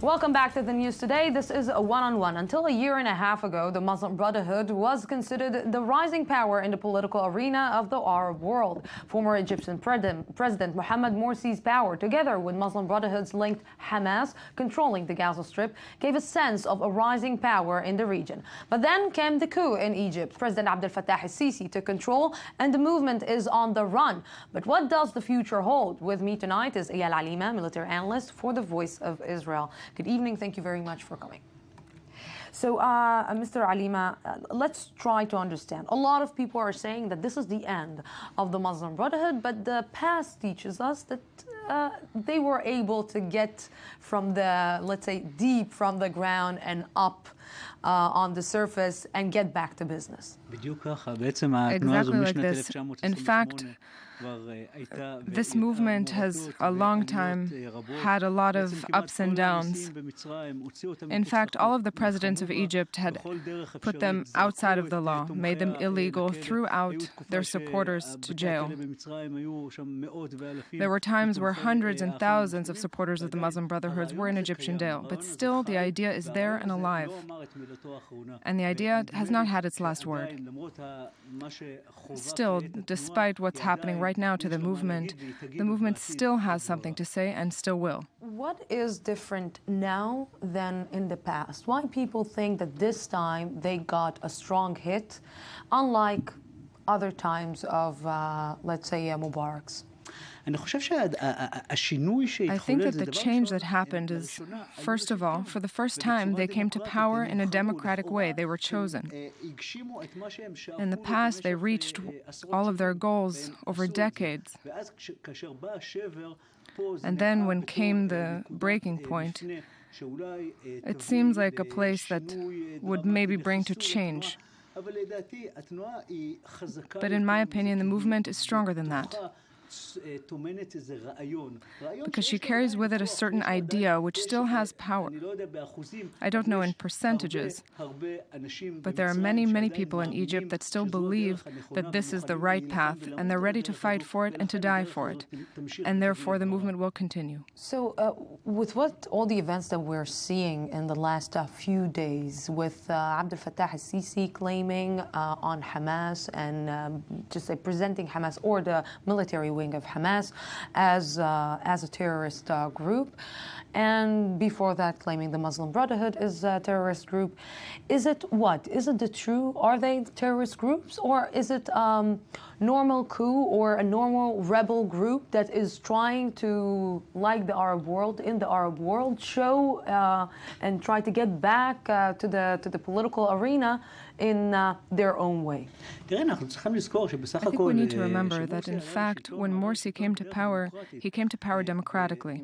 Welcome back to the news today. This is a one-on-one. Until a year and a half ago, the Muslim Brotherhood was considered the rising power in the political arena of the Arab world. Former Egyptian President Mohammed Morsi's power, together with Muslim Brotherhood's linked Hamas controlling the Gaza Strip, gave a sense of a rising power in the region. But then came the coup in Egypt. President Abdel Fattah al-Sisi took control and the movement is on the run. But what does the future hold? With me tonight is Eyal Alima, military analyst for the Voice of Israel. Good evening. Thank you very much for coming. So, Mr. Alima, let's try to understand. A lot of people are saying that this is the end of the Muslim Brotherhood, but the past teaches us that they were able to get from the, let's say, deep from the ground and up on the surface and get back to business. Exactly like this. In fact, this movement has a long time had a lot of ups and downs. In fact, all of the presidents of Egypt had put them outside of the law, made them illegal, threw out their supporters to jail. There were times where hundreds and thousands of supporters of the Muslim Brotherhoods were in Egyptian jail, but still the idea is there and alive. And the idea has not had its last word. Still, despite what's happening right now to the movement still has something to say and still will. What is different now than in the past? Why people think that this time they got a strong hit, unlike other times of, let's say, Mubarak's? I think that the change that happened is, first of all, for the first time, they came to power in a democratic way. They were chosen. In the past, they reached all of their goals over decades. And then when came the breaking point, it seems like a place that would maybe bring to change. But in my opinion, the movement is stronger than that. Because she carries with it a certain idea which still has power. I don't know in percentages, but there are many, many people in Egypt that still believe that this is the right path, and they're ready to fight for it and to die for it. And therefore, the movement will continue. So, with all the events that we're seeing in the last few days, with Abdel Fattah al-Sisi claiming on Hamas and just presenting Hamas or the military wing of Hamas as a terrorist group, and before that claiming the Muslim Brotherhood is a terrorist group. Is it what? Is it the true? Are they terrorist groups, or is it normal coup or a normal rebel group that is trying to, like the Arab world, in the Arab world, show and try to get back to the political arena in their own way? I think we need to remember that, in fact, when Morsi came to power, he came to power democratically.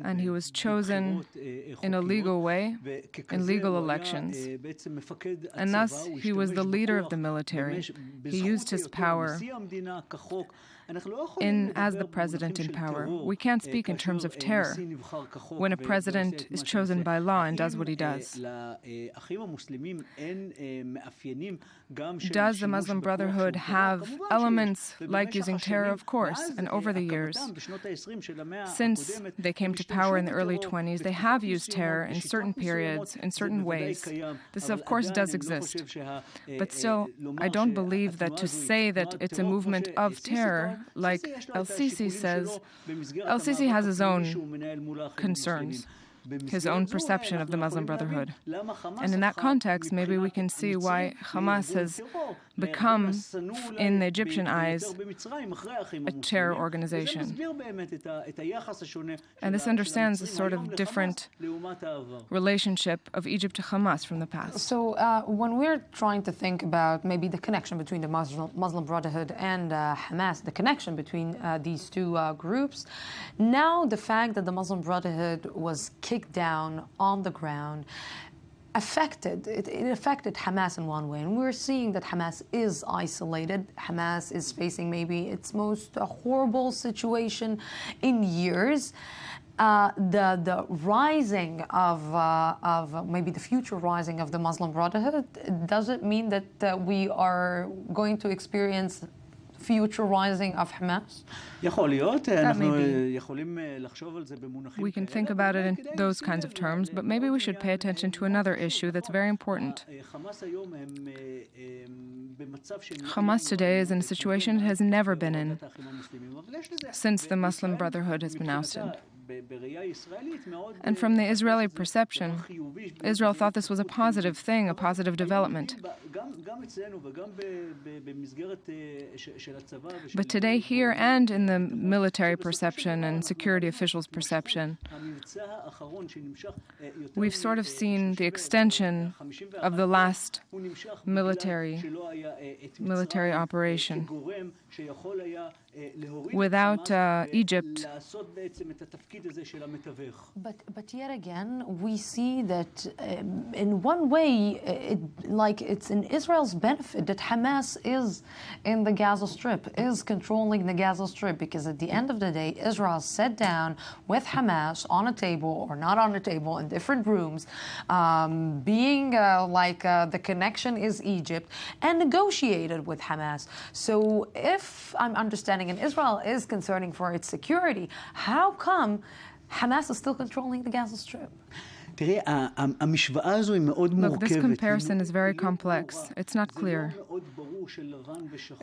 And he was chosen in a legal way, in legal elections. And thus, he was the leader of the military. He used his power as the president in power. We can't speak in terms of terror when a president is chosen by law and does what he does. Does the Muslim Brotherhood have elements like using terror? Of course. And over the years, since they came to power in the early 20s, they have used terror in certain periods, in certain ways. This, of course, does exist. But still, I don't believe that to say that it's a movement of terror, like al-Sisi says, al-Sisi has his own concerns, his own perception of the Muslim Brotherhood. And in that context, maybe we can see why Hamas has become, in the Egyptian eyes, a terror organization. And this understands the sort of different relationship of Egypt to Hamas from the past. So when we're trying to think about maybe the connection between the Muslim Brotherhood and Hamas, the connection between these two groups, now the fact that the Muslim Brotherhood was kicked down on the ground affected Hamas in one way, and we're seeing that Hamas is isolated. Hamas is facing maybe its most horrible situation in years. The rising of maybe the future rising of the Muslim Brotherhood, does it mean that we are going to experience future rising of Hamas? We can think about it in those kinds of terms, but maybe we should pay attention to another issue that's very important. Hamas today is in a situation it has never been in since the Muslim Brotherhood has been ousted. And from the Israeli perception, Israel thought this was a positive thing, a positive development. But today, here and in the military perception and security officials' perception, we've sort of seen the extension of the last military operation. Without Egypt. But yet again, we see that in one way, it's in Israel's benefit that Hamas is in the Gaza Strip, is controlling the Gaza Strip, because at the end of the day, Israel sat down with Hamas on a table, or not on a table, in different rooms, the connection is Egypt, and negotiated with Hamas. So if I'm understanding, and Israel is concerning for its security, how come Hamas is still controlling the Gaza Strip? Look, this comparison is very complex. It's not clear.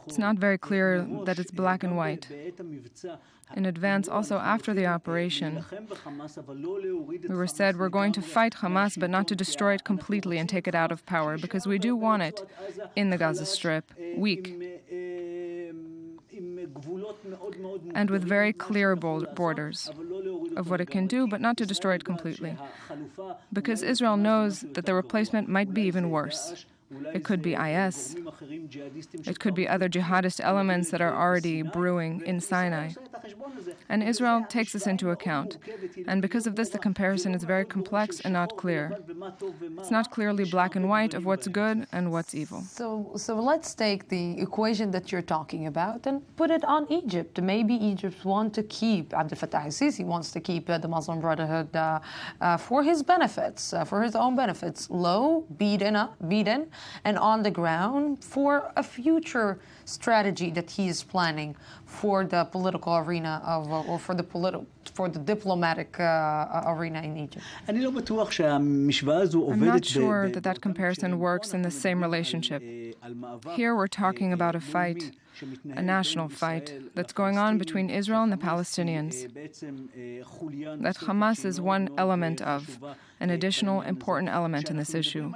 It's not very clear that it's black and white. In advance, also after the operation, we were said we're going to fight Hamas, but not to destroy it completely and take it out of power, because we do want it in the Gaza Strip, weak, and with very clear borders of what it can do, but not to destroy it completely. Because Israel knows that the replacement might be even worse. It could be IS. It could be other jihadist elements that are already brewing in Sinai. And Israel takes this into account. And because of this, the comparison is very complex and not clear. It's not clearly black and white of what's good and what's evil. So let's take the equation that you're talking about and put it on Egypt. Maybe Egypt wants to keep, Abdel Fattah al-Sisi wants to keep the Muslim Brotherhood for his benefits, for his own benefits, low, beaten, and on the ground for a future strategy that he is planning for the political arena or for the diplomatic arena in Egypt. I'm not sure that comparison works in the same relationship. Here we're talking about a fight, a national fight that's going on between Israel and the Palestinians, that Hamas is one element of, an additional important element in this issue.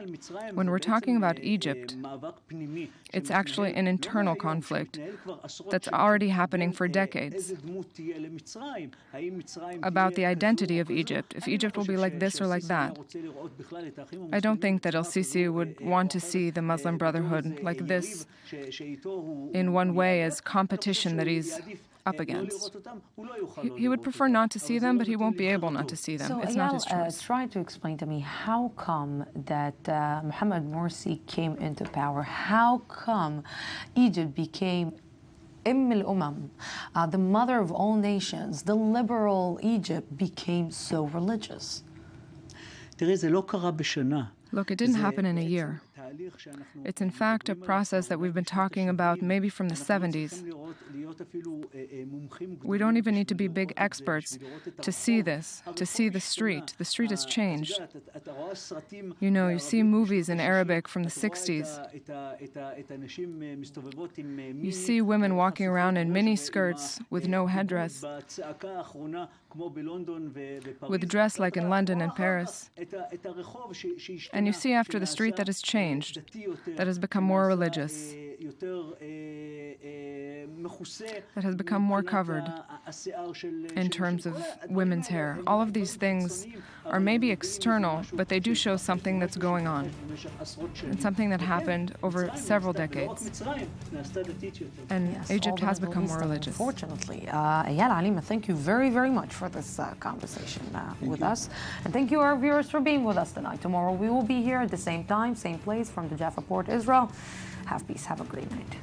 When we're talking about Egypt, it's actually an internal conflict that's already happening for decades about the identity of Egypt, if Egypt will be like this or like that. I don't think that al-Sisi would want to see the Muslim Brotherhood like this in one way as competition that he's up against. He would prefer not to see them, but he won't be able not to see them. So it's not his choice. Try to explain to me, how come that Mohammed Morsi came into power? How come Egypt became the mother of all nations? The liberal Egypt became so religious. Look, it didn't happen in a year. It's in fact a process that we've been talking about maybe from the 70s. We don't even need to be big experts to see this, to see the street. The street has changed. You know, you see movies in Arabic from the 60s. You see women walking around in mini skirts with no headdress, with dress like in London and Paris. And you see after the street that has changed, that has become more religious, that has become more covered in terms of women's hair. All of these things are maybe external, but they do show something that's going on, and something that happened over several decades. And yes, Egypt has become more religious. Unfortunately. Eyal, Alima, thank you very, very much for this conversation with us. And thank you, our viewers, for being with us tonight. Tomorrow we will be here at the same time, same place from the Jaffa Port, Israel. Have peace. Have a great night.